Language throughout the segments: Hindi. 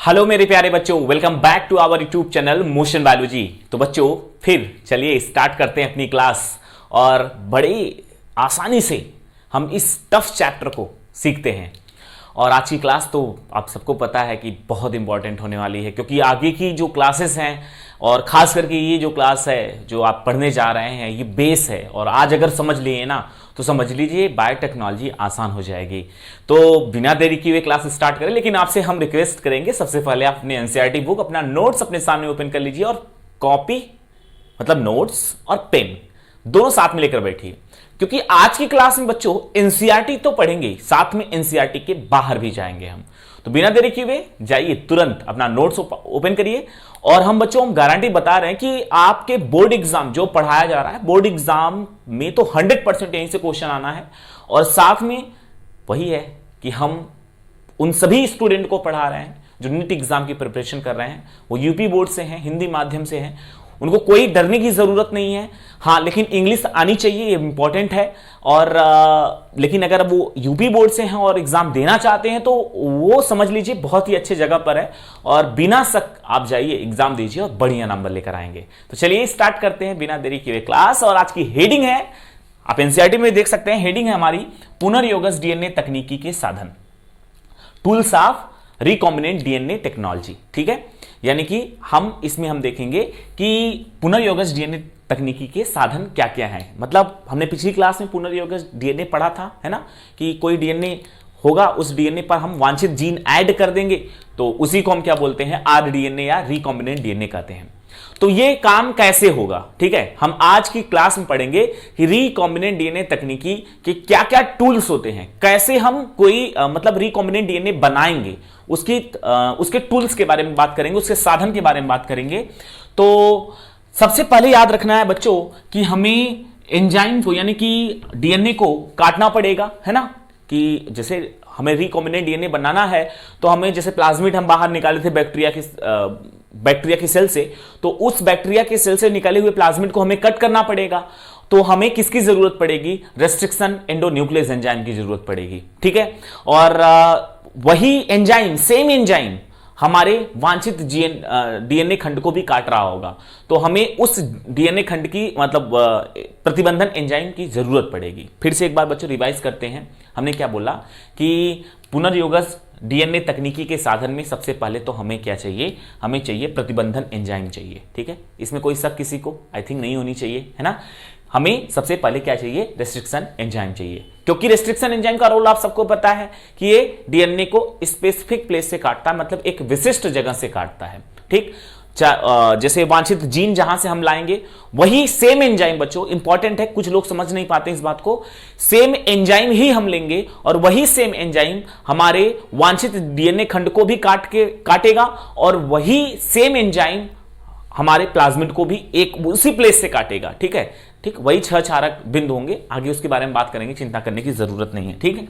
हेलो मेरे प्यारे बच्चों, welcome back to our YouTube channel Motion biology. तो बच्चों फिर चलिए स्टार्ट करते हैं अपनी क्लास और बड़ी आसानी से हम इस टफ चैप्टर को सीखते हैं। और आज की क्लास तो आप सबको पता है कि बहुत इंपॉर्टेंट होने वाली है, क्योंकि आगे की जो क्लासेस हैं और खास करके ये जो क्लास है जो आप पढ़ने जा रहे हैं ये बेस है। और आज अगर समझ लिए ना तो समझ लीजिए बायोटेक्नोलॉजी आसान हो जाएगी। तो बिना देरी किए हुए क्लास स्टार्ट करें, लेकिन आपसे हम रिक्वेस्ट करेंगे सबसे पहले आप अपने एनसीईआरटी बुक, अपना नोट्स अपने सामने ओपन कर लीजिए और कॉपी मतलब नोट्स और पेन दोनों साथ में लेकर बैठिए, क्योंकि आज की क्लास में बच्चों एनसीईआरटी तो पढ़ेंगे, साथ में एनसीईआरटी के बाहर भी जाएंगे हम। तो बिना देरी किए हुए जाइए तुरंत अपना नोट्स ओपन करिए। और हम बच्चों हम गारंटी बता रहे हैं कि आपके बोर्ड एग्जाम जो पढ़ाया जा रहा है, बोर्ड एग्जाम में तो 100% यहीं से क्वेश्चन आना है। और साथ में वही है कि हम उन सभी स्टूडेंट को पढ़ा रहे हैं जो नीट एग्जाम की प्रिपरेशन कर रहे हैं, वो यूपी बोर्ड से हैं, हिंदी माध्यम से हैं, उनको कोई डरने की जरूरत नहीं है। हाँ, लेकिन इंग्लिश आनी चाहिए, ये इंपॉर्टेंट है। और लेकिन अगर वो यूपी बोर्ड से हैं और एग्जाम देना चाहते हैं तो वो समझ लीजिए बहुत ही अच्छे जगह पर है, और बिना शक आप जाइए एग्जाम दीजिए और बढ़िया नंबर लेकर आएंगे। तो चलिए स्टार्ट करते हैं बिना देरी किए क्लास। और आज की हेडिंग है, आप एनसीईआरटी में देख सकते हैं, हेडिंग है हमारी पुनर्योगज डीएनए तकनीकी के साधन, tools of recombinant DNA technology. ठीक है, यानी कि हम इसमें देखेंगे कि पुनर्योगज डीएनए तकनीकी के साधन क्या क्या हैं। मतलब हमने पिछली क्लास में पुनर्योगज डीएनए पढ़ा था, है ना, कि कोई डीएनए होगा, उस डीएनए पर हम वांछित जीन ऐड कर देंगे तो उसी को हम क्या बोलते हैं, आरडीएनए या रिकॉम्बिनेंट डीएनए कहते हैं। तो ये काम कैसे होगा, ठीक है, हम आज की क्लास में पढ़ेंगे कि रिकॉम्बिनेंट डीएनए तकनीकी के क्या क्या टूल्स होते हैं, कैसे हम कोई मतलब रिकॉम्बिनेंट डीएनए बनाएंगे, उसके टूल्स के बारे में बात करेंगे, उसके साधन के बारे में बात करेंगे। तो सबसे पहले याद रखना है बच्चों कि हमें एंजाइम को यानी कि डीएनए को काटना पड़ेगा, है ना, कि जैसे हमें रिकॉम्बिनेंट डीएनए बनाना है तो हमें जैसे प्लाज्मिड हम बाहर निकाले थे बैक्टीरिया की सेल से, तो उस बैक्टीरिया के सेल से निकाले हुए प्लाज्मिड को हमें कट करना पड़ेगा। तो हमें किसकी जरूरत पड़ेगी, रेस्ट्रिक्शन एंडोन्यूक्लियस एंजाइम की जरूरत पड़ेगी। ठीक है, और वही एंजाइम, सेम एंजाइम हमारे वांछित डीएनए खंड को भी काट रहा होगा, तो हमें उस डीएनए खंड की मतलब प्रतिबंधन एंजाइम की जरूरत पड़ेगी। फिर से एक बार बच्चों रिवाइज करते हैं, हमने क्या बोला कि पुनर्योगज डीएनए तकनीकी के साधन में सबसे पहले तो हमें क्या चाहिए, हमें चाहिए प्रतिबंधन एंजाइम चाहिए। ठीक है, इसमें कोई शक किसी को आई थिंक नहीं होनी चाहिए, है ना। हमें सबसे पहले क्या चाहिए, रेस्ट्रिक्शन एंजाइम चाहिए, क्योंकि रेस्ट्रिक्शन एंजाइम का रोल आप सबको पता है कि ये डीएनए को स्पेसिफिक प्लेस से काटता है, मतलब एक विशिष्ट जगह से काटता है। ठीक, जैसे वांछित जीन जहां से हम लाएंगे वही सेम एंजाइम, बच्चों इंपॉर्टेंट है, कुछ लोग समझ नहीं paते इस बात को, सेम एंजाइम ही हम लेंगे और वही सेम एंजाइम हमारे वांछित डीएनए खंड को भी काटेगा, और वही सेम एंजाइम हमारे प्लाज्मिड को भी एक उसी प्लेस से काटेगा। ठीक है, ठीक, वही 6 क्षारक बिंदु होंगे, आगे उसके बारे में बात करेंगे, चिंता करने की जरूरत नहीं है। ठीक है,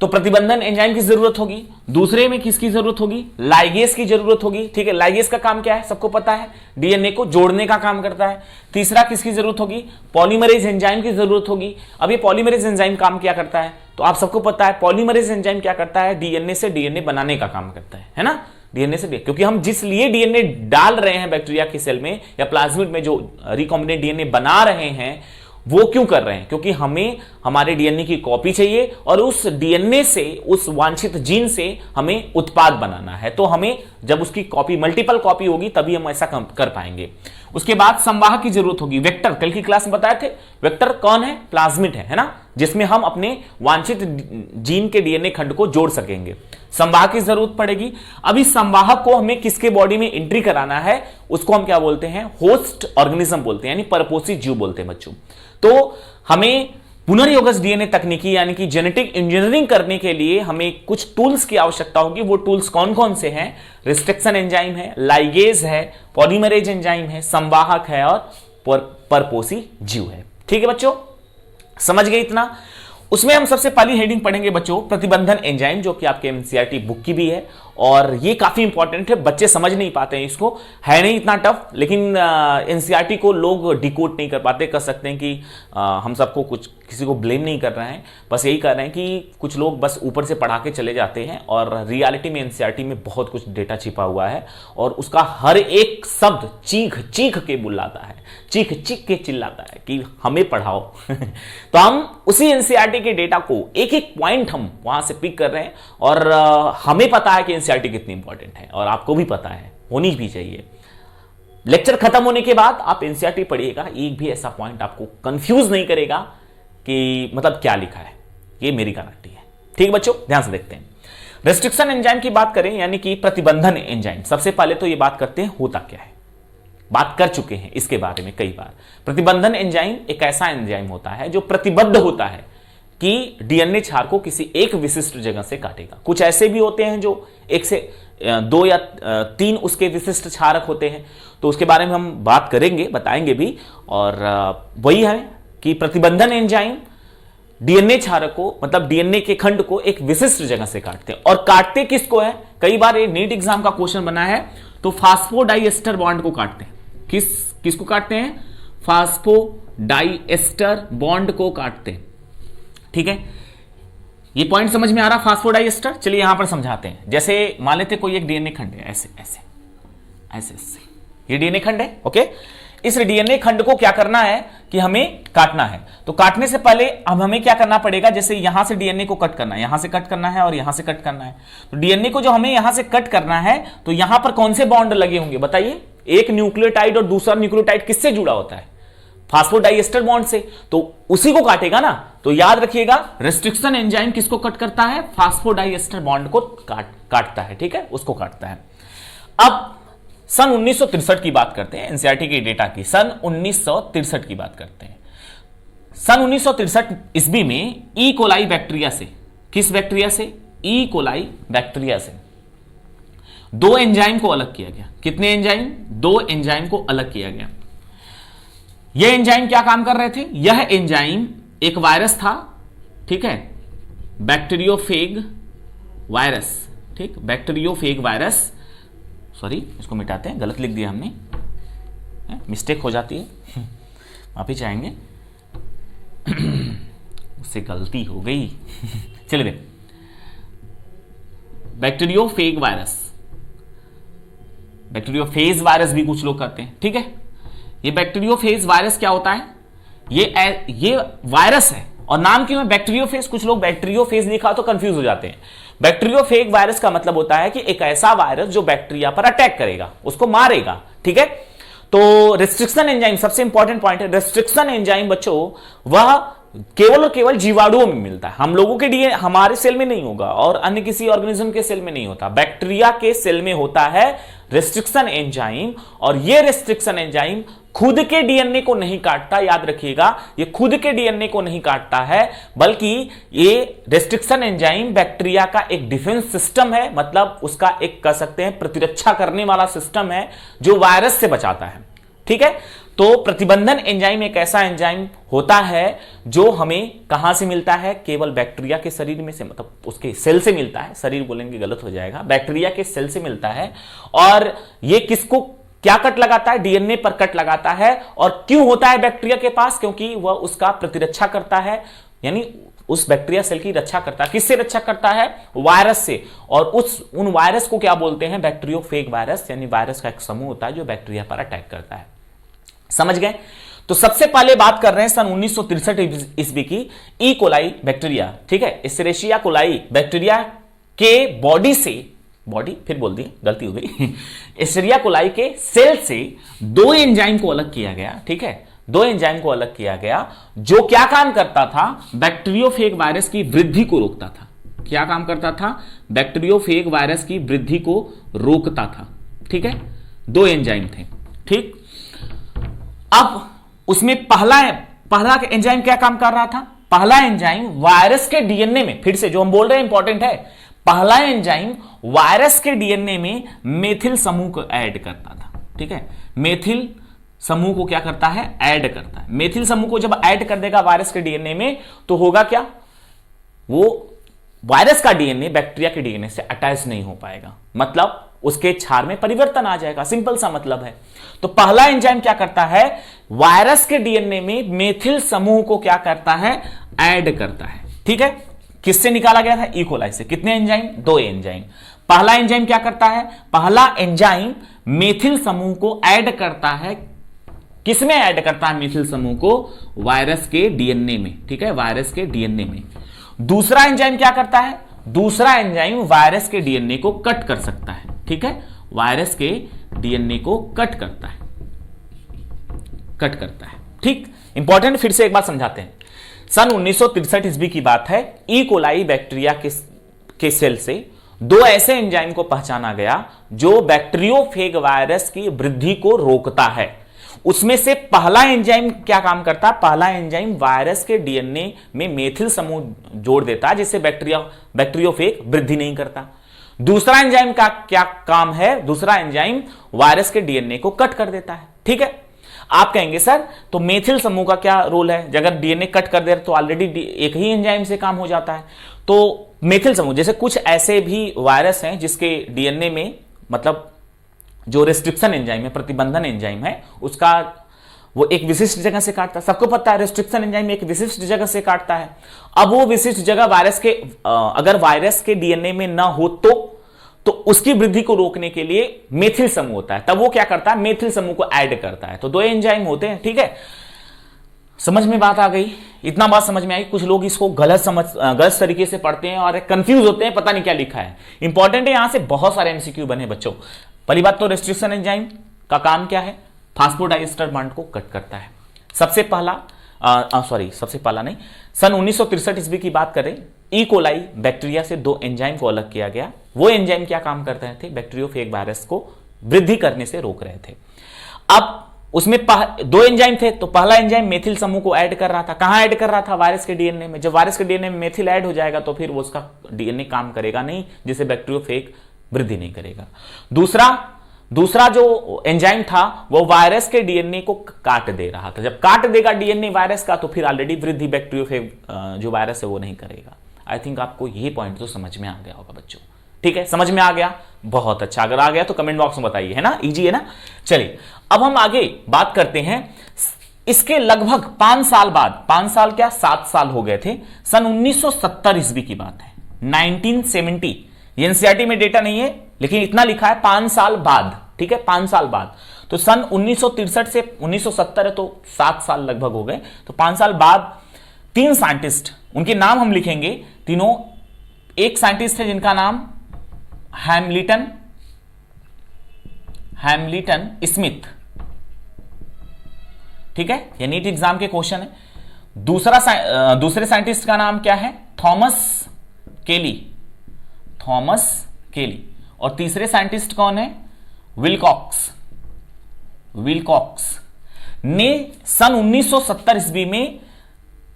तो प्रतिबंधन एंजाइम की जरूरत होगी। दूसरे में किसकी जरूरत होगी, लाइगेज की जरूरत होगी। ठीक है, लाइगेज का काम क्या है, सबको पता है, डीएनए को जोड़ने का काम करता है। तीसरा किसकी जरूरत होगी, पॉलीमरेज एंजाइम की जरूरत होगी। अब ये पॉलीमरेज एंजाइम काम क्या करता है, तो आप सबको पता है पॉलीमरेज एंजाइम क्या करता है, डीएनए से डीएनए बनाने का काम करता है ना, डीएनए से, क्योंकि हम जिस लिए डीएनए डाल रहे हैं बैक्टीरिया की सेल में या प्लाज्मिड में, जो रिकॉम्बिनेंट डीएनए बना रहे हैं, वो क्यों कर रहे हैं, क्योंकि हमें हमारे डीएनए की कॉपी चाहिए और उस डीएनए से, उस वांछित जीन से हमें उत्पाद बनाना है। तो हमें जब उसकी कॉपी, मल्टीपल कॉपी होगी तभी हम ऐसा कर पाएंगे। उसके बाद संवाहक की जरूरत होगी। वेक्टर, कल की क्लास में बताए थे, वेक्टर कौन है, प्लाज्मिड है ना, जिसमें हम अपने वांछित जीन के डीएनए खंड को जोड़ सकेंगे। संवाहक की जरूरत पड़ेगी। अब इस संवाहक को हमें किसके बॉडी में एंट्री कराना है, उसको हम क्या बोलते हैं, होस्ट ऑर्गेनिज्म बोलते हैं, यानी परपोषी जीव बोलते हैं बच्चों। तो हमें पुनर्योगज डीएनए तकनीकी यानी कि जेनेटिक इंजीनियरिंग करने के लिए हमें कुछ टूल्स की आवश्यकता होगी। वो टूल्स कौन कौन से हैं, रेस्ट्रिक्शन एंजाइम है, लाइगेज है, पॉलीमरेज एंजाइम है, संवाहक है और परपोषी जीव है। ठीक है बच्चों, समझ गए इतना। उसमें हम सबसे पहली हेडिंग पढ़ेंगे बच्चों, प्रतिबंधन एंजाइम, जो कि आपके एनसीईआरटी बुक की भी है और ये काफी इंपॉर्टेंट है, बच्चे समझ नहीं पाते हैं इसको, है नहीं इतना टफ, लेकिन एनसीईआरटी को लोग डिकोड नहीं कर पाते। कर सकते हैं कि हम सबको कुछ किसी को ब्लेम नहीं कर रहे हैं, बस यही कर रहे हैं कि कुछ लोग बस ऊपर से पढ़ा के चले जाते हैं और रियलिटी में एनसीईआरटी में बहुत कुछ डेटा छिपा हुआ है और उसका हर एक शब्द चीख चीख के बुलाता है, चीख चीख के चिल्लाता है कि हमें पढ़ाओ। तो हम उसी एनसीईआरटी के डेटा को एक एक पॉइंट हम वहां से पिक कर रहे हैं और हमें पता है कि एनसीईआरटी कितनी इंपॉर्टेंट है और आपको भी पता है, होनी भी चाहिए। लेक्चर खत्म होने के बाद आप एनसीईआरटी पढ़िएगा, एक भी ऐसा पॉइंट आपको कंफ्यूज नहीं करेगा कि मतलब क्या लिखा है, ये मेरी गारंटी है। ठीक बच्चों, ध्यान से देखते हैं। रेस्ट्रिक्शन एंजाइम की बात करें यानी कि प्रतिबंधन एंजाइम, सबसे पहले तो ये बात करते हैं होता क्या है, बात कर चुके हैं इसके बारे में कई बार। प्रतिबंधन एंजाइम एक ऐसा एंजाइम होता है जो प्रतिबद्ध होता है कि डीएनए क्षार को किसी एक विशिष्ट जगह से काटेगा। कुछ ऐसे भी होते हैं जो एक से 2 या 3 उसके विशिष्ट क्षारक होते हैं, तो उसके बारे में हम बात करेंगे, बताएंगे भी। और वही है कि प्रतिबंधन एंजाइम डीएनए क्षारक को मतलब डीएनए के खंड को एक विशिष्ट जगह से काटते हैं। और काटते किसको है, कई बार ये नीट एग्जाम का क्वेश्चन बना है, तो फास्फोडाइएस्टर बॉन्ड को काटते हैं। किसको काटते हैं, फास्फोडाइएस्टर बॉन्ड को काटते हैं। ठीक है, ये पॉइंट समझ में आ रहा, फास्फोडाइएस्टर। चलिए यहां पर समझाते हैं। जैसे मान लेते कोई एक डीएनए खंड है, ऐसे ऐसे ऐसे ऐसे, ये डीएनए खंड है। ओके, इस डीएनए खंड को क्या करना है कि हमें काटना है। तो काटने से पहले अब हमें क्या करना पड़ेगा, जैसे यहां से डीएनए को कट करना है, यहां से कट करना है और यहां से कट करना है। तो डीएनए को जो हमें यहां से कट करना है, तो यहां पर कौन से बॉन्ड लगे होंगे बताइए। एक न्यूक्लियोटाइड और दूसरा न्यूक्लियोटाइड किससे जुड़ा होता है, फास्फोडाइएस्टर बॉन्ड से, तो उसी को काटेगा ना। तो याद रखिएगा, रेस्ट्रिक्शन एंजाइम किसको कट करता है, फास्फोडाइएस्टर बॉन्ड को काटता है। ठीक है, उसको काटता है। अब सन 1963 की बात करते हैं, एनसीईआरटी के डेटा की, सन 1963 की बात करते हैं। सन 1963 ईस्वी में ई कोलाई बैक्टीरिया से, किस बैक्टीरिया से, ई कोलाई बैक्टीरिया से 2 एंजाइम को अलग किया गया। कितने एंजाइम, 2 एंजाइम को अलग किया गया। यह एंजाइम क्या काम कर रहे थे, यह एंजाइम एक वायरस था, ठीक है, बैक्टीरियोफेग वायरस। ठीक, बैक्टीरियोफेग वायरस, सॉरी इसको मिटाते हैं, गलत लिख दिया हमने, मिस्टेक हो जाती है, माफी चाहेंगे, उससे गलती हो गई। चलिए, बैक्टीरियोफेग वायरस, बैक्टीरियोफेज वायरस भी कुछ लोग करते हैं। ठीक है, ये बैक्टीरियोफेज वायरस क्या होता है, ये वायरस है और नाम क्यों है बैक्टीरियोफेज। कुछ लोग बैक्टीरियोफेज लिखा तो कंफ्यूज हो जाते हैं। बैक्टीरियोफेज वायरस का मतलब होता है कि एक ऐसा वायरस जो बैक्टीरिया पर अटैक करेगा, उसको मारेगा। ठीक है, तो रेस्ट्रिक्शन एंजाइम सबसे इंपॉर्टेंट पॉइंट है। रेस्ट्रिक्शन एंजाइम बच्चों वह केवल और केवल जीवाणुओं में मिलता है, हम लोगों के लिए हमारे सेल में नहीं होगा और अन्य किसी ऑर्गेनिज्म के सेल में नहीं होता, बैक्टीरिया के सेल में होता है रेस्ट्रिक्शन एंजाइम। और यह रेस्ट्रिक्शन एंजाइम खुद के डीएनए को नहीं काटता, याद रखिएगा, ये खुद के डीएनए को नहीं काटता है, बल्कि ये रेस्ट्रिक्शन एंजाइम बैक्टीरिया का एक डिफेंस सिस्टम है, मतलब उसका एक कह सकते हैं प्रतिरक्षा करने वाला सिस्टम है जो वायरस से बचाता है। ठीक है, तो प्रतिबंधन एंजाइम एक ऐसा एंजाइम होता है जो हमें कहां से मिलता है, केवल बैक्टीरिया के शरीर में से, मतलब उसके सेल से मिलता है, शरीर बोलेंगे गलत हो जाएगा, बैक्टीरिया के सेल से मिलता है। और ये किसको क्या कट लगाता है, डीएनए पर कट लगाता है। और क्यों होता है बैक्टीरिया के पास, क्योंकि वह उसका प्रतिरक्षा करता है, यानी उस बैक्टीरिया सेल की रक्षा करता है। किससे रक्षा करता है, वायरस से। और उन वायरस को क्या बोलते हैं, बैक्टीरियोफेग वायरस, यानी वायरस का एक समूह होता है जो बैक्टीरिया पर अटैक करता है। समझ गए। तो सबसे पहले बात कर रहे हैं सन 1963 ईस्वी की ई कोलाई बैक्टीरिया। ठीक है, एस्चेरिचिया कोलाई बैक्टीरिया के बॉडी से, बॉडी फिर बोल दी, गलती हो गई, एस्चेरिचिया कोलाई के सेल से 2 एंजाइम को अलग किया गया। ठीक है, 2 एंजाइम को अलग किया गया जो क्या काम करता था, बैक्टीरियोफेग वायरस की वृद्धि को रोकता था। क्या काम करता था, बैक्टीरियोफेग वायरस की वृद्धि को रोकता था। ठीक है, 2 एंजाइम थे। ठीक, अब उसमें पहला एंजाइम क्या काम कर रहा था, पहला एंजाइम वायरस के डीएनए में, फिर से जो हम बोल रहे हैं इंपॉर्टेंट है, पहला एंजाइम वायरस के डीएनए में मेथिल समूह को ऐड करता था। ठीक है, मेथिल समूह को क्या करता है, ऐड करता है। मेथिल समूह को जब ऐड कर देगा वायरस के डीएनए में तो होगा क्या, वो वायरस का डीएनए बैक्टीरिया के डीएनए से अटैच नहीं हो पाएगा, मतलब उसके क्षार में परिवर्तन आ जाएगा, सिंपल सा मतलब है। तो पहला एंजाइम क्या करता है, वायरस के डीएनए में मेथिल समूह को क्या करता है, ऐड करता है। ठीक है, किससे निकाला गया था, ई कोलाई से। कितने एंजाइम, 2 एंजाइम। पहला एंजाइम क्या करता है, पहला एंजाइम मेथिल समूह को ऐड करता है। किसमें ऐड करता है मेथिल समूह को, वायरस के डीएनए में। ठीक है, वायरस के डीएनए में। दूसरा एंजाइम क्या करता है, दूसरा एंजाइम वायरस के डीएनए को कट कर सकता है। ठीक है, वायरस के डीएनए को कट करता है, कट करता है। ठीक, इंपॉर्टेंट, फिर से एक बार समझाते हैं। सन 1963 ईस्वी की बात है। ई कोलाई बैक्टीरिया के सेल से 2 ऐसे एंजाइम को पहचाना गया जो बैक्टीरियोफेग वायरस की वृद्धि को रोकता है। उसमें से पहला एंजाइम क्या काम करता है, पहला एंजाइम वायरस के डीएनए में मेथिल समूह जोड़ देता है, जिससे बैक्टीरियोफेग वृद्धि नहीं करता। दूसरा एंजाइम का क्या काम है, दूसरा एंजाइम वायरस के डीएनए को कट कर देता है। ठीक है, आप कहेंगे सर तो मेथिल समूह का क्या रोल है, अगर डीएनए कट कर दे तो ऑलरेडी एक ही एंजाइम से काम हो जाता है। तो मेथिल समूह, जैसे कुछ ऐसे भी वायरस हैं जिसके डीएनए में, मतलब जो रेस्ट्रिक्शन एंजाइम है, प्रतिबंधन एंजाइम है, उसका वो एक विशिष्ट जगह से काटता है। सबको पता है रेस्ट्रिक्शन एंजाइम एक विशिष्ट जगह से काटता है। अब वो विशिष्ट जगह वायरस के अगर वायरस के डीएनए में ना हो तो उसकी वृद्धि को रोकने के लिए मेथिल समूह होता है, तब वो क्या करता है, मेथिल समूह को ऐड करता है। तो 2 एंजाइम होते हैं। ठीक है, समझ में बात आ गई, इतना बात समझ में आई। कुछ लोग इसको गलत तरीके से पढ़ते हैं और कंफ्यूज होते हैं, पता नहीं क्या लिखा है। इंपॉर्टेंट है, यहां से बहुत सारे एमसीक्यू बने बच्चों। पहली बात तो रेस्ट्रिक्शन एंजाइम का काम क्या है, फास्फोडाइएस्टर बॉन्ड को कट करता है। सबसे पहला नहीं, सन 1963 ईस्वी की बात करें, ई कोलाई बैक्टीरिया से 2 एंजाइम को अलग किया गया। वो एंजाइम क्या काम कर रहे थे, बैक्टीरियोफेग वायरस को वृद्धि करने से रोक रहे थे। अब उसमें 2 एंजाइम थे, तो पहला एंजाइम मेथिल समूह को ऐड कर रहा था। कहां ऐड कर रहा था, वायरस के डीएनए में। जब वायरस के डीएनए में मेथिल ऐड हो जाएगा तो फिर वो उसका डीएनए काम करेगा नहीं, जिससे बैक्टीरियोफेग वृद्धि नहीं करेगा। दूसरा जो एंजाइम था वो वायरस के डीएनए को काट दे रहा था। जब काट देगा डीएनए वायरस का तो फिर ऑलरेडी वृद्धि बैक्टीरियोफेग जो वायरस है वो नहीं करेगा। आई थिंक आपको ये पॉइंट तो समझ में आ गया होगा बच्चों। ठीक है, समझ में आ गया, बहुत अच्छा। अगर आ गया तो कमेंट बॉक्स में बताइए, है ना, इजी है ना। चलिए अब हम आगे बात करते हैं। इसके लगभग 5 साल बाद, 5 साल क्या 7 साल हो गए थे, सन 1970 ईस्वी की बात है, 1970। एनसीईआरटी में डेटा नहीं है लेकिन इतना लिखा है 5 साल बाद। ठीक है, 5 साल बाद। तो सन 1963 से 1970 है तो 7 साल लगभग हो गए। तो 5 साल बाद 3 साइंटिस्ट, उनके नाम हम लिखेंगे तीनों। एक साइंटिस्ट है जिनका नाम हैमलिटन स्मिथ। ठीक है, ये नीट एग्जाम के क्वेश्चन है। दूसरे साइंटिस्ट का नाम क्या है, थॉमस केली। और तीसरे साइंटिस्ट कौन है, विलकॉक्स ने सन 1970 ईस्वी में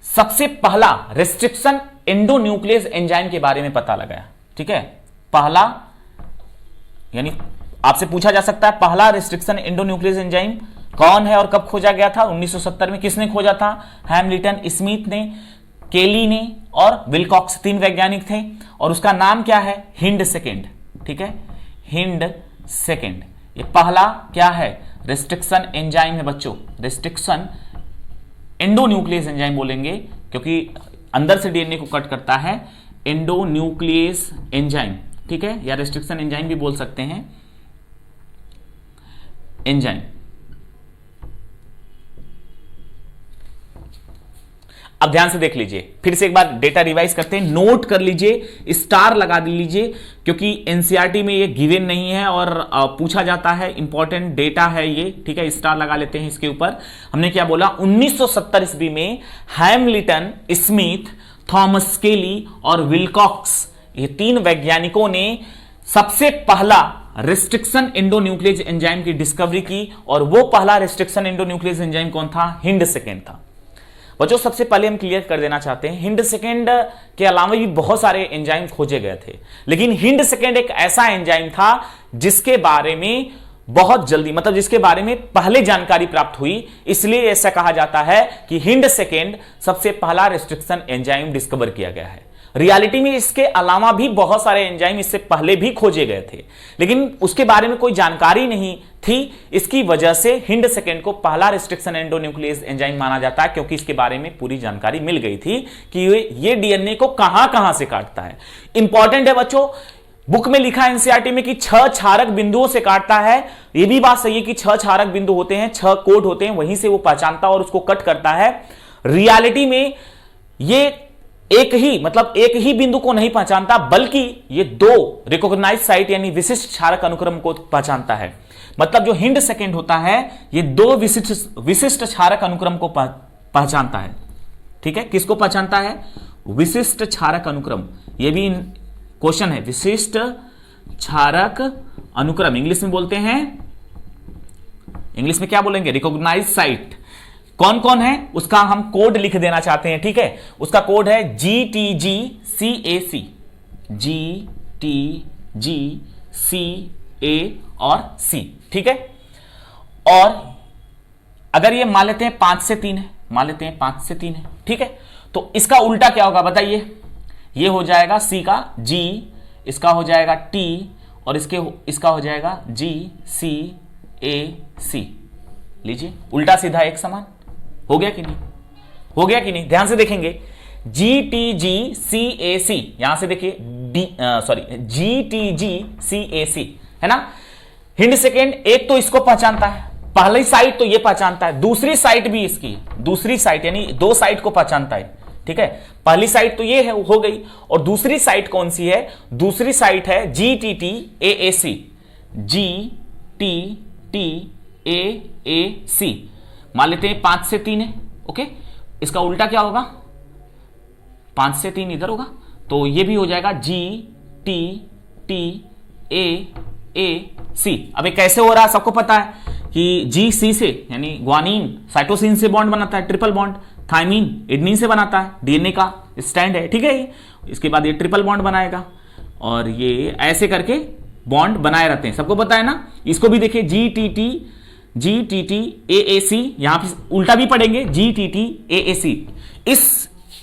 सबसे पहला रेस्ट्रिक्शन एंडोन्यूक्लियस एंजाइम के बारे में पता लगाया। ठीक है, पहला, यानी आपसे पूछा जा सकता है पहला रेस्ट्रिक्शन एंडोन्यूक्लियस एंजाइम कौन है और कब खोजा गया था, 1970 में। किसने खोजा था, हैमलिटन स्मिथ ने, केली ने और विलकॉक्स, 3 वैज्ञानिक थे। और उसका नाम क्या है, हिंड सेकेंड। ठीक है, हिंड सेकेंड। ये पहला क्या है, रेस्ट्रिक्शन एंजाइम है बच्चों। रेस्ट्रिक्शन एंडोन्यूक्लियस एंजाइम बोलेंगे क्योंकि अंदर से डीएनए को कट करता है, एंडोन्यूक्लियस एंजाइम। ठीक है, या रेस्ट्रिक्शन एंजाइम भी बोल सकते हैं, एंजाइम। अब ध्यान से देख लीजिए, फिर से एक बार डेटा रिवाइज करते हैं, नोट कर लीजिए, स्टार लगा लीजिए, क्योंकि एनसीईआरटी में ये गिवन नहीं है और पूछा जाता है, इंपॉर्टेंट डेटा है ये। ठीक है, स्टार लगा लेते हैं इसके ऊपर। हमने क्या बोला, 1970 ईस्वी में हैमलिटन स्मिथ, थॉमस केली और विलकॉक्स, ये 3 वैज्ञानिकों ने सबसे पहला रेस्ट्रिक्शन एंडोन्यूक्लियस एंजाइम की डिस्कवरी की। और वो पहला रेस्ट्रिक्शन एंडोन्यूक्लियस एंजाइम कौन था, हिंड सेकेंड था। बच्चों सबसे पहले हम क्लियर कर देना चाहते हैं, हिंड सेकेंड के अलावा भी बहुत सारे एंजाइम खोजे गए थे, लेकिन हिंड सेकेंड एक ऐसा एंजाइम था जिसके बारे में बहुत जल्दी, मतलब जिसके बारे में पहले जानकारी प्राप्त हुई, इसलिए ऐसा कहा जाता है कि हिंड सेकेंड सबसे पहला रेस्ट्रिक्शन एंजाइम डिस्कवर किया गया है। रियलिटी में इसके अलावा भी बहुत सारे एंजाइम इससे पहले भी खोजे गए थे, लेकिन उसके बारे में कोई जानकारी नहीं थी। इसकी वजह से हिंड सेकेंड को पहला रिस्ट्रिक्शन एंडोन्यूक्लियस एंजाइम माना जाता है, क्योंकि इसके बारे में पूरी जानकारी मिल गई थी कि ये डीएनए को कहां कहां से काटता है। इंपॉर्टेंट है बच्चों, बुक में लिखा है एनसीईआरटी में कि 6 क्षारक बिंदुओं से काटता है। यह भी बात सही है कि 6 क्षारक बिंदु होते हैं, 6 कोड होते हैं, वहीं से वो पहचानता और उसको कट करता है। रियलिटी में ये एक ही बिंदु को नहीं पहचानता, बल्कि ये 2 रिकॉग्नाइज्ड साइट यानी विशिष्ट क्षारक अनुक्रम को पहचानता है। मतलब जो हिंड सेकेंड होता है ये 2 विशिष्ट क्षारक अनुक्रम को पहचानता है। ठीक है, किसको पहचानता है? विशिष्ट क्षारक अनुक्रम। ये भी क्वेश्चन है, विशिष्ट क्षारक अनुक्रम इंग्लिश में बोलते हैं, इंग्लिश में क्या बोलेंगे? Recognised sight. कौन कौन है उसका हम कोड लिख देना चाहते हैं। ठीक है, उसका कोड है GTGCAC, GTGCA और C। ठीक है, और अगर ये मान लेते हैं 5 से 3 है, मान लेते हैं 5 से 3 है, ठीक है, तो इसका उल्टा क्या होगा बताइए? ये हो जाएगा C का G, इसका हो जाएगा T और इसका हो जाएगा GCAC। लीजिए, उल्टा सीधा एक समान हो गया कि नहीं? हो गया कि नहीं? ध्यान से देखेंगे, GTGCAC, यहां से देखिए GTGCAC है ना। हिंड सेकेंड एक तो इसको पहचानता है, पहली साइट तो ये पहचानता है, दूसरी साइट भी इसकी, दूसरी साइट यानी 2 साइट को पहचानता है। ठीक है, पहली साइट तो ये है, हो गई, और दूसरी साइट कौन सी है? दूसरी साइट है GTTAAC, GTTAAC। मान लेते हैं 5 से 3 है, ओके, इसका उल्टा क्या होगा? 5 से 3 इधर होगा, तो ये भी हो जाएगा GTTAAC। अब ये कैसे हो रहा है? सबको पता है कि GC से यानी ग्वानिन साइटोसिन से बॉन्ड बनाता है, ट्रिपल बॉन्ड, थाइमिन एडेनिन से बनाता है, डीएनए का स्टैंड है। ठीक है, इसके बाद ये ट्रिपल बॉन्ड बनाएगा और ये ऐसे करके बॉन्ड बनाए रहते हैं, सबको पता है ना। इसको भी देखिए GTTAAC, यहां पे उल्टा भी पढ़ेंगे GTTAAC।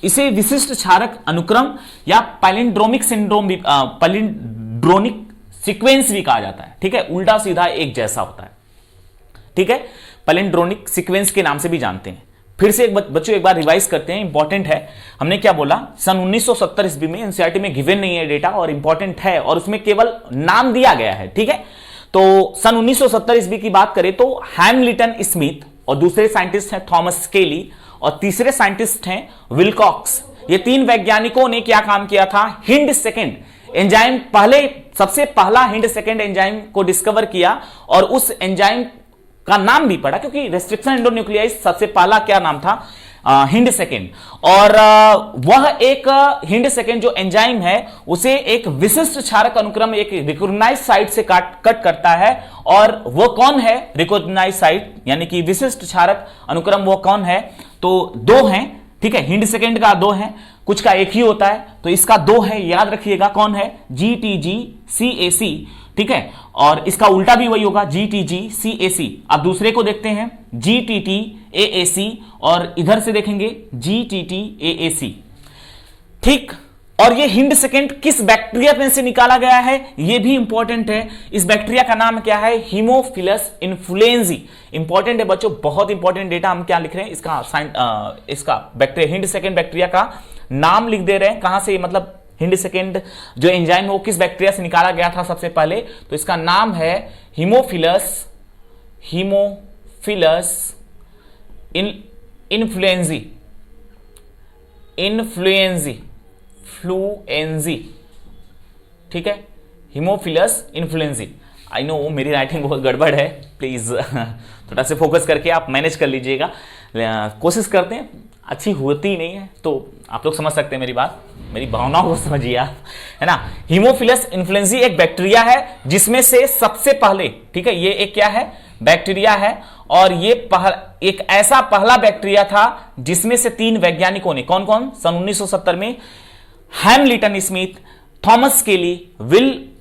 इसे विशिष्ट क्षारक अनुक्रम या पैलिंड्रोमिक सिंड्रोम भी, पैलिंड्रोमिक सीक्वेंस भी कहा जाता है। ठीक है, उल्टा सीधा एक जैसा होता है। ठीक है, पैलिंड्रोमिक सीक्वेंस के नाम से भी जानते हैं। फिर से बच्चों एक बार रिवाइज करते हैं, इंपॉर्टेंट है। हमने क्या बोला? सन 1970 ईस्वी में एनसीईआरटी में गिवन नहीं है डेटा और इंपॉर्टेंट है, और उसमें केवल नाम दिया गया है। ठीक है, तो सन 1970 ईस्वी की बात करें तो हैमलिटन स्मिथ और दूसरे साइंटिस्ट हैं थॉमस स्केली और तीसरे साइंटिस्ट हैं विलकॉक्स। ये 3 वैज्ञानिकों ने क्या काम किया था? हिंड सेकेंड एंजाइम, सबसे पहला हिंड सेकेंड एंजाइम को डिस्कवर किया और उस एंजाइम का नाम भी पड़ा, क्योंकि रेस्ट्रिक्शन एंडोन्यूक्लियाइज सबसे पहला क्या नाम था? Hind second. और वह एक हिंड सेकेंड जो एंजाइम है उसे एक विशिष्ट क्षारक अनुक्रम एक रिकॉग्नाइज्ड साइट से कट करता है। और वो कौन है रिकॉग्नाइज्ड साइट यानी कि विशिष्ट क्षारक अनुक्रम? वो कौन है? तो 2 हैं। ठीक है, हिंड सेकेंड का 2 है, कुछ का एक ही होता है, तो इसका 2 है, याद रखिएगा। कौन है? GTGCAC। ठीक है, और इसका उल्टा भी वही होगा, GTGCAC। अब दूसरे को देखते हैं, GTTAAC, और इधर से देखेंगे GTTAAC। ठीक, और ये हिंड सेकेंड किस बैक्टीरिया में से निकाला गया है? ये भी इंपॉर्टेंट है। इस बैक्टीरिया का नाम क्या है? Haemophilus influenzae. इंपॉर्टेंट है बच्चों, बहुत इंपॉर्टेंट डेटा हम क्या लिख रहे हैं? इसका बैक्टीरिया, हिंड सेकेंड बैक्टीरिया का नाम लिख दे रहे हैं। कहां से, मतलब हिंड सेकेंड जो एंजाइम है वो किस बैक्टीरिया से निकाला गया था सबसे पहले? तो इसका नाम है हीमोफिलस इन्फ्लुएंजी। ठीक है, हीमोफिलस इन्फ्लुएंजी। आई नो मेरी राइटिंग बहुत गड़बड़ है, प्लीज थोड़ा से फोकस करके आप मैनेज कर लीजिएगा। कोशिश करते हैं, अच्छी होती नहीं है तो आप लोग समझ सकते हैं मेरी बात, मेरी भावनाओं को समझिए आप, है ना। हीमोफिलस इन्फ्लुएंजी एक बैक्टीरिया है जिसमें से सबसे पहले, ठीक है, ये एक क्या है? बैक्टीरिया है, और ये एक ऐसा पहला बैक्टीरिया था जिसमें से 3 वैज्ञानिकों ने, कौन कौन? सन 1970 में हैमलिटन स्मिथ, थॉमस स्केली,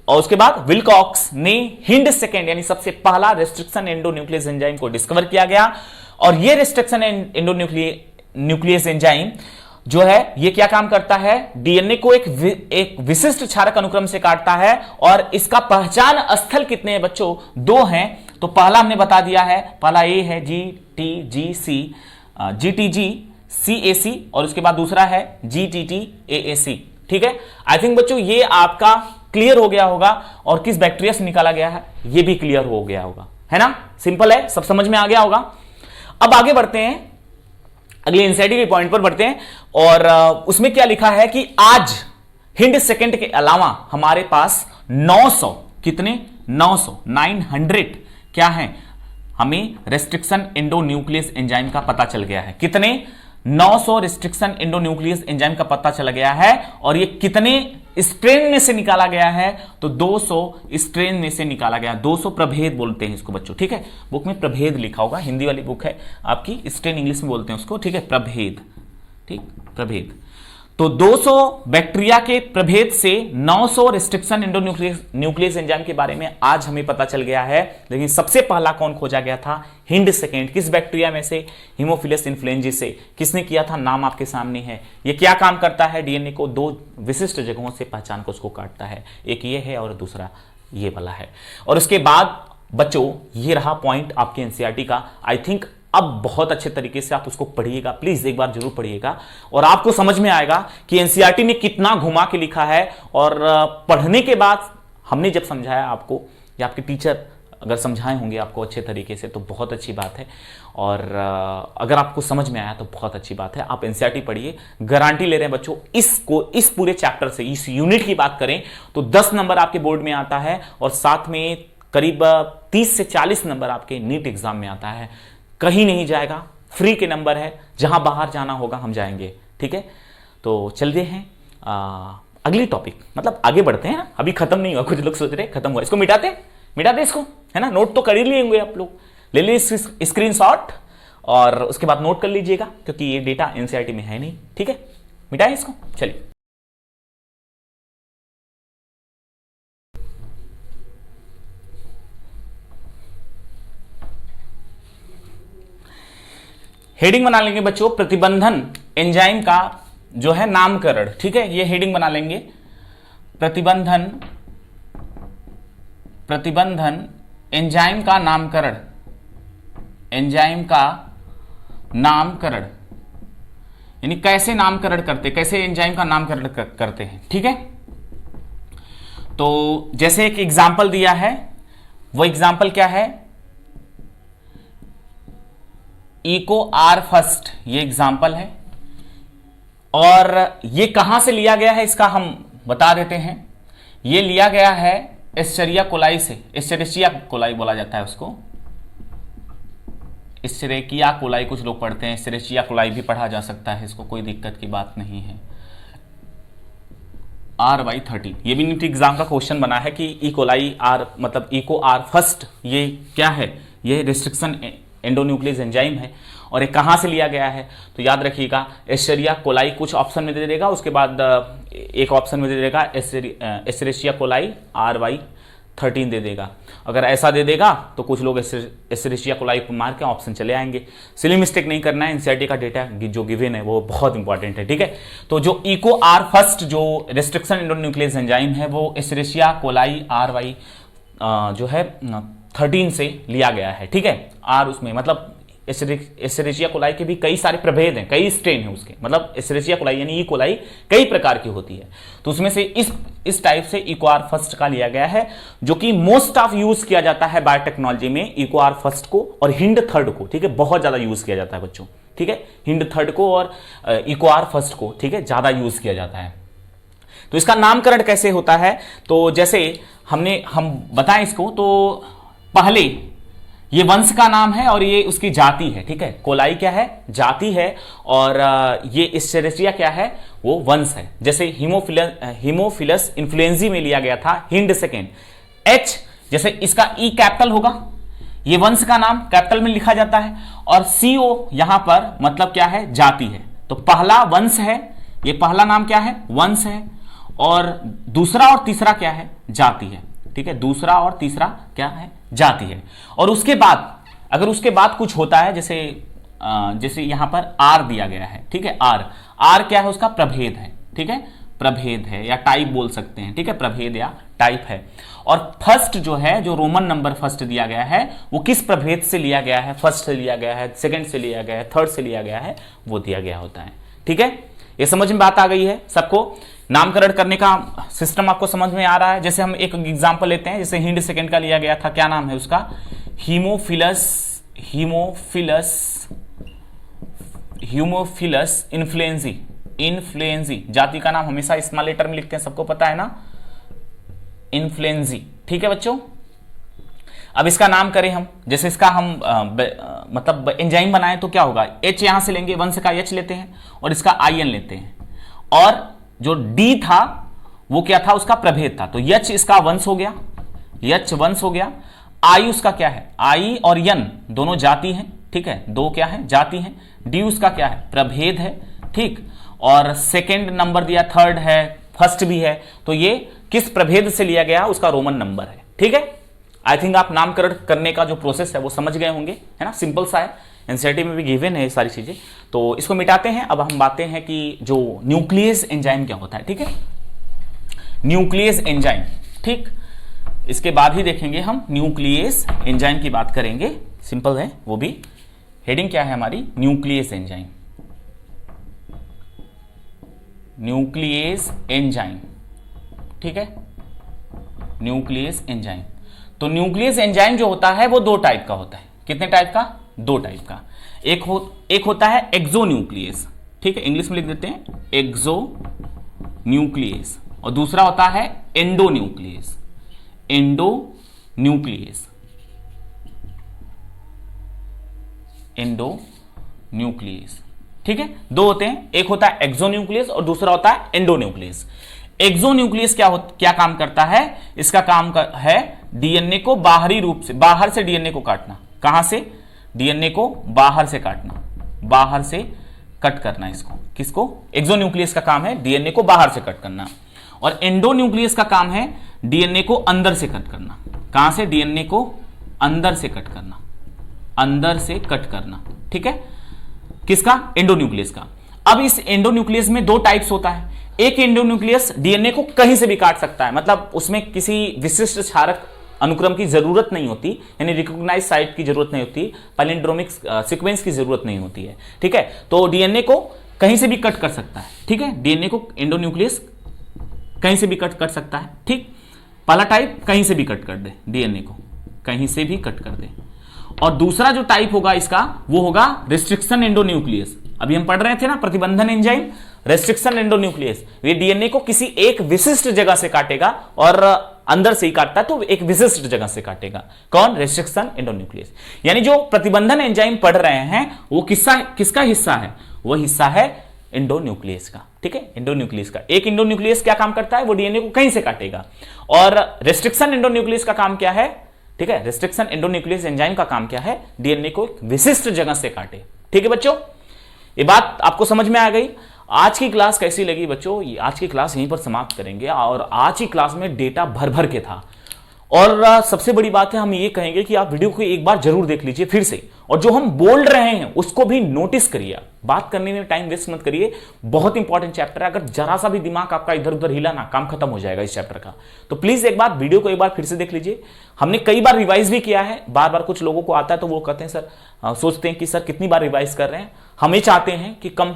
और उसके बाद विलकॉक्स ने हिंड सेकेंड यानी सबसे पहला रेस्ट्रिक्शन एंडोन्यूक्लियस एंजाइम को डिस्कवर किया गया। और ये रेस्ट्रिक्शन एंडोन्यूक्लियस एंजाइम जो है ये क्या काम करता है, डीएनए को एक विशिष्ट क्षारक अनुक्रम से काटता है और इसका पहचान स्थल कितने हैं बच्चों, 2 हैं। तो पहला हमने बता दिया है, पहला ए है GTG CAC और उसके बाद दूसरा है GTT AAC। ठीक है, आई थिंक बच्चों ये आपका क्लियर हो गया होगा और किस बैक्टीरिया से निकाला गया है ये भी क्लियर हो गया होगा, है ना, सिंपल है, सब समझ में आ गया होगा। अब आगे बढ़ते हैं, अगले एनसीईआरटी के पॉइंट पर बढ़ते हैं और उसमें क्या लिखा है कि आज हिंड सेकेंड के अलावा हमारे पास 900 कितने 900 क्या है, हमें रेस्ट्रिक्शन एंडोन्यूक्लियस एंजाइम का पता चल गया है। कितने 900 रेस्ट्रिक्शन एंडोन्यूक्लियस एंजाइम का पता चला गया है और ये कितने स्ट्रेन में से निकाला गया है, तो 200 स्ट्रेन में से निकाला गया, 200 प्रभेद बोलते हैं इसको बच्चों। ठीक है, बुक में प्रभेद लिखा होगा, हिंदी वाली बुक है आपकी, स्ट्रेन इंग्लिश में बोलते हैं उसको। ठीक है, प्रभेद, ठीक, प्रभेद। तो 200 बैक्टीरिया के प्रभेद से 900 रेस्ट्रिक्शन एंडोन्यूक्लियस एंजाइम के बारे में आज हमें पता चल गया है। लेकिन सबसे पहला कौन खोजा गया था, हिंड सेकेंड। किस बैक्टीरिया में से, हीमोफिलस इन्फ्लुएंजाe से। किसने किया था, नाम आपके सामने है। ये क्या काम करता है, डीएनए को 2 विशिष्ट जगहों से पहचान को उसको काटता है, एक ये है और दूसरा ये वाला है। और उसके बाद बच्चों ये रहा पॉइंट आपके एनसीईआरटी का। आई थिंक अब बहुत अच्छे तरीके से आप उसको पढ़िएगा, प्लीज एक बार जरूर पढ़िएगा और आपको समझ में आएगा कि एनसीईआरटी ने कितना घुमा के लिखा है। और पढ़ने के बाद हमने जब समझाया आपको या आपके टीचर अगर समझाए होंगे आपको अच्छे तरीके से तो बहुत अच्छी बात है। और अगर आपको समझ में आया तो बहुत अच्छी बात है। आप एनसीईआरटी पढ़िए, गारंटी ले रहे हैं बच्चों, इस पूरे चैप्टर से, इस यूनिट की बात करें तो 10 नंबर आपके बोर्ड में आता है और साथ में करीब 30 से 40 नंबर आपके नीट एग्जाम में आता है। कहीं नहीं जाएगा, फ्री के नंबर है, जहां बाहर जाना होगा हम जाएंगे। ठीक है, तो चलते हैं अगली टॉपिक, मतलब आगे बढ़ते हैं। अभी खत्म नहीं हुआ, कुछ लोग सोच रहे खत्म हुआ, इसको मिटाते इसको, है ना। नोट तो कर ही लिए होंगे आप लोग, ले लीजिए स्क्रीनशॉट और उसके बाद नोट कर लीजिएगा क्योंकि ये डेटा एनसीईआरटी में है नहीं। ठीक है, मिटाएं इसको, चलिए। हेडिंग बना लेंगे बच्चों, प्रतिबंधन एंजाइम का जो है नामकरण। ठीक है, ये हेडिंग बना लेंगे, प्रतिबंधन एंजाइम का नामकरण, एंजाइम का नामकरण यानी कैसे नामकरण करते, कैसे एंजाइम का नामकरण करते हैं। ठीक है, तो जैसे एक एग्जाम्पल दिया है, वो एग्जाम्पल क्या है, इको आर फर्स्ट, ये एग्जाम्पल है। और ये कहां से लिया गया है इसका हम बता देते हैं। ये लिया गया है एस्चेरिचिया कोलाई से, एस्चेरिचिया कोलाई बोला जाता है उसको, एस्चेरिचिया कोलाई कुछ लोग पढ़ते हैं, एस्चेरिचिया कोलाई भी पढ़ा जा सकता है, इसको कोई दिक्कत की बात नहीं है। R/13 ये भी नीट एग्जाम का क्वेश्चन बना है कि ई कोलाई आर मतलब इको आर फर्स्ट ये क्या है, ये रिस्ट्रिक्शन एंडोन्यूक्लियस एंजाइम है। और ये कहां से लिया गया है तो याद रखिएगा, एस्चेरिचिया कोलाई कुछ ऑप्शन में दे देगा, उसके बाद एक ऑप्शन में दे देगा एस्चेरिचिया कोलाई R/13 दे देगा। अगर ऐसा दे देगा तो कुछ लोग एस्चेरिचिया कोलाई को मार के ऑप्शन चले आएंगे। सिली मिस्टेक नहीं करना है, एनसीईआरटी का डेटा जो गिवन है वो बहुत इंपॉर्टेंट है। ठीक है, तो जो इको आर फर्स्ट जो रिस्ट्रिक्शन एंडोन्यूक्लियस एंजाइम है वो एस्चेरिचिया कोलाई जो है 13 से लिया गया है। ठीक है, आर उसमें मतलब एस्चेरिचिया कोलाई के भी कई सारे प्रभेद हैं, कई स्ट्रेन है उसके, मतलब एस्चेरिचिया कोलाई यानी ई कोलाई कई प्रकार की होती है। तो उसमें से इस टाइप से इको आर फर्स्ट का लिया गया है, जो कि मोस्ट ऑफ यूज किया जाता है बायोटेक्नोलॉजी में, इको आर फर्स्ट को और हिंड थर्ड को। ठीक है, बहुत ज्यादा यूज किया जाता है बच्चों। ठीक है, हिंड थर्ड को और इको आर फर्स्ट को, ठीक है, ज्यादा यूज किया जाता है। तो इसका नामकरण कैसे होता है, तो जैसे हम बताएं इसको, तो पहले ये वंश का नाम है और ये उसकी जाति है। ठीक है, कोलाई क्या है, जाति है, और ये एस्चेरिचिया क्या है, वो वंश है। जैसे हीमोफिलस इन्फ्लुएंजाe में लिया गया था हिंड सेकेंड, H जैसे इसका ई कैपिटल होगा, ये वंश का नाम कैपिटल में लिखा जाता है, और CO यहां पर मतलब क्या है, जाति है। तो पहला वंश है, ये पहला नाम क्या है, वंश है, और दूसरा और तीसरा क्या है, जाति है। ठीक है, दूसरा और तीसरा क्या है, जाति है। और उसके बाद अगर उसके बाद कुछ होता है, जैसे जैसे यहां पर आर दिया गया है, ठीक है, आर क्या है, उसका प्रभेद है, ठीक है, प्रभेद है या टाइप बोल सकते हैं, ठीक है, प्रभेद या टाइप है। और फर्स्ट जो है, जो रोमन नंबर फर्स्ट दिया गया है, वो किस प्रभेद से लिया गया है, फर्स्ट से लिया गया है, सेकंड से लिया गया है, थर्ड से लिया गया है, वो दिया गया होता है, ठीक है। ये समझ में बात आ गई है सबको? नामकरण करने का सिस्टम आपको समझ में आ रहा है? जैसे हम एक एग्जांपल लेते हैं, जैसे हिंड सेकंड का लिया गया था, क्या नाम है उसका, हीमोफिलस इन्फ्लुएंजी, जाति का नाम हमेशा स्मॉल लेटर में लिखते हैं, सबको पता है ना, इन्फ्लुएंजी, ठीक है बच्चों। अब इसका नाम करें हम, जैसे इसका हम मतलब एंजाइम बनाएं तो क्या होगा, H यहां से लेंगे, वंश का H लेते हैं और इसका IN लेते हैं, और जो D था वो क्या था, उसका प्रभेद था, तो H इसका वंश हो गया, H वंश हो गया, I उसका क्या है, I और N दोनों जाति हैं, ठीक है, दो क्या है, जाति हैं, D उसका क्या है, प्रभेद है, ठीक, और सेकेंड नंबर दिया, थर्ड है, फर्स्ट भी है, तो ये किस प्रभेद से लिया गया, उसका रोमन नंबर है, ठीक है। आई थिंक आप नामकरण करने का जो प्रोसेस है वो समझ गए होंगे, है ना, सिंपल सा है, एनसीईआरटी में भी गिवन है ये सारी चीजें। तो इसको मिटाते हैं, अब हम बातें हैं कि जो न्यूक्लियस एंजाइम क्या होता है, ठीक है, न्यूक्लियस एंजाइम, ठीक, इसके बाद ही देखेंगे हम न्यूक्लियस एंजाइम की बात करेंगे, सिंपल है वो भी। हेडिंग क्या है हमारी, न्यूक्लियस एंजाइम, न्यूक्लियस एंजाइम, ठीक है, न्यूक्लियस एंजाइम। तो न्यूक्लियस एंजाइम जो होता है वो दो टाइप का होता है, कितने टाइप का, दो टाइप का। एक होता है एक्सो न्यूक्लियस, ठीक है, इंग्लिश में लिख देते हैं एक्सो न्यूक्लियस, और दूसरा होता है endo nucleus, endo nucleus, endo nucleus, ठीक है, दो होते हैं, एक होता है एक्सो न्यूक्लियस और दूसरा होता है एंडो न्यूक्लियस। एक्सो न्यूक्लियस क्या काम करता है, इसका काम है डीएनए को बाहरी रूप से, बाहर से डीएनए को काटना, कहां से, डीएनए को बाहर से काटना, बाहर से कट करना, इसको किसको, एक्सो न्यूक्लियस का काम है डीएनए को बाहर से कट करना, और एंडो न्यूक्लियस का काम है डीएनए को अंदर से कट करना, कहां से, डीएनए को अंदर से कट करना, अंदर से कट करना, ठीक है, किसका, एंडोन्यूक्लियस का। अब इस एंडोन्यूक्लियस में दो टाइप्स होता है, एक एंडोन्यूक्लियस डीएनए को कहीं से भी काट सकता है, मतलब उसमें किसी विशिष्ट क्षारक अनुक्रम की जरूरत नहीं होती, यानी रिकॉग्नाइज साइट की जरूरत नहीं होती, पैलिंड्रोमिक सीक्वेंस की जरूरत नहीं होती है, ठीक है, तो डीएनए को कहीं से भी कट कर सकता है, ठीक है, डीएनए को एंडोन्यूक्लियस कहीं से भी कट कर सकता है, ठीक, पहला टाइप कहीं से भी कट कर दे, डीएनए को कहीं से भी कट कर दे, और दूसरा जो टाइप होगा इसका वो होगा रिस्ट्रिक्शन एंडोन्यूक्लियस। अभी हम पढ़ रहे थे ना प्रतिबंधन एंजाइम, रेस्ट्रिक्शन एंडोन्यूक्लियस, ये डीएनए को किसी एक विशिष्ट जगह से काटेगा, और अंदर से ही काटता है तो एक विशिष्ट जगह से काटेगा, कौन, रेस्ट्रिक्शन एंडोन्यूक्लियस। यानी जो प्रतिबंधन एंजाइम पढ़ रहे हैं वो किसका हिस्सा है, वो हिस्सा है एंडोन्यूक्लियस का, ठीक है, एंडोन्यूक्लियस का। एक एंडोन्यूक्लियस क्या काम करता है, वो डीएनए को कहीं से काटेगा, और रेस्ट्रिक्शन एंडोन्यूक्लियस का काम क्या है, ठीक है, रेस्ट्रिक्शन एंडोन्यूक्लियस एंजाइम का काम क्या है, डीएनए को एक विशिष्ट जगह से काटे, ठीक है बच्चों, ये बात आपको समझ में आ गई। आज की क्लास कैसी लगी बच्चों, आज की क्लास यहीं पर समाप्त करेंगे, और आज की क्लास में डेटा भर भर के था, और सबसे बड़ी बात है हम ये कहेंगे कि आप वीडियो को एक बार जरूर देख लीजिए फिर से, और जो हम बोल रहे हैं उसको भी नोटिस करिए, बात करने में टाइम वेस्ट मत करिए, बहुत इंपॉर्टेंट चैप्टर है, अगर जरा सा भी दिमाग आपका इधर उधर हिला ना, काम खत्म हो जाएगा इस चैप्टर का। तो प्लीज एक बार वीडियो को एक बार फिर से देख लीजिए, हमने कई बार रिवाइज भी किया है, बार बार कुछ लोगों को आता है तो वो कहते हैं सर, सोचते हैं कि सर कितनी बार रिवाइज कर रहे हैं, हमें चाहते हैं कि कम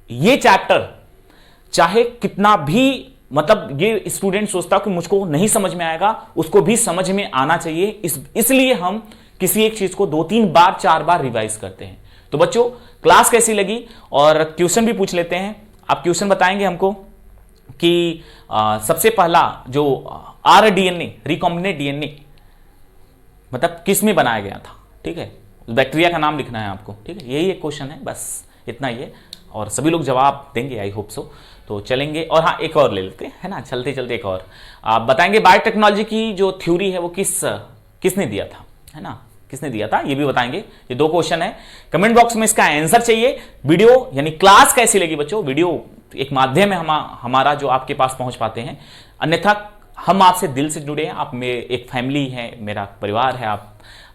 ये चैप्टर चाहे कितना भी, मतलब ये स्टूडेंट सोचता कि मुझको नहीं समझ में आएगा, उसको भी समझ में आना चाहिए, इसलिए हम किसी एक चीज को 2-3 बार 4 बार रिवाइज करते हैं। तो बच्चों क्लास कैसी लगी, और क्वेश्चन भी पूछ लेते हैं, आप क्वेश्चन बताएंगे हमको कि सबसे पहला जो आरडीएनए, रिकॉम्बिनेंट डीएनए, मतलब किस में बनाया गया था, ठीक है, बैक्टीरिया का नाम लिखना है आपको, ठीक है, यही एक क्वेश्चन है, बस इतना ही है, और सभी लोग जवाब देंगे, आई होप सो। तो चलेंगे, और हाँ एक और ले लेते हैं, है ना, चलते चलते एक और आप बताएंगे, बायोटेक्नोलॉजी की जो थ्योरी है वो किसने दिया था, है ना, किसने दिया था, ये भी बताएंगे। ये 2 क्वेश्चन है, कमेंट बॉक्स में इसका आंसर चाहिए। वीडियो यानी क्लास कैसी लगी बच्चों, वीडियो एक माध्यम है हमारा जो आपके पास पहुंच पाते हैं, अन्यथा हम आपसे दिल से जुड़े हैं, आप मेरे एक फैमिली है, मेरा परिवार है आप,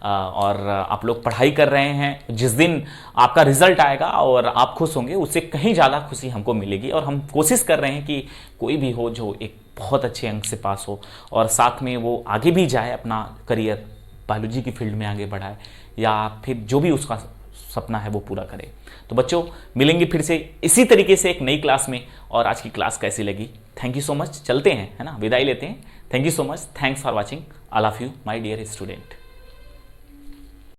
और आप लोग पढ़ाई कर रहे हैं। जिस दिन आपका रिजल्ट आएगा और आप खुश होंगे, उससे कहीं ज़्यादा खुशी हमको मिलेगी। और हम कोशिश कर रहे हैं कि कोई भी हो जो एक बहुत अच्छे अंक से पास हो और साथ में वो आगे भी जाए, अपना करियर बायोलॉजी की फील्ड में आगे बढ़ाए, या फिर जो भी उसका सपना है वो पूरा करे। तो बच्चों, मिलेंगे फिर से इसी तरीके से एक नई क्लास में। और आज की क्लास कैसी लगी, थैंक यू सो मच। चलते हैं, है ना, विदाई लेते हैं। Thank you so much, thanks for watching, I love you my dear student.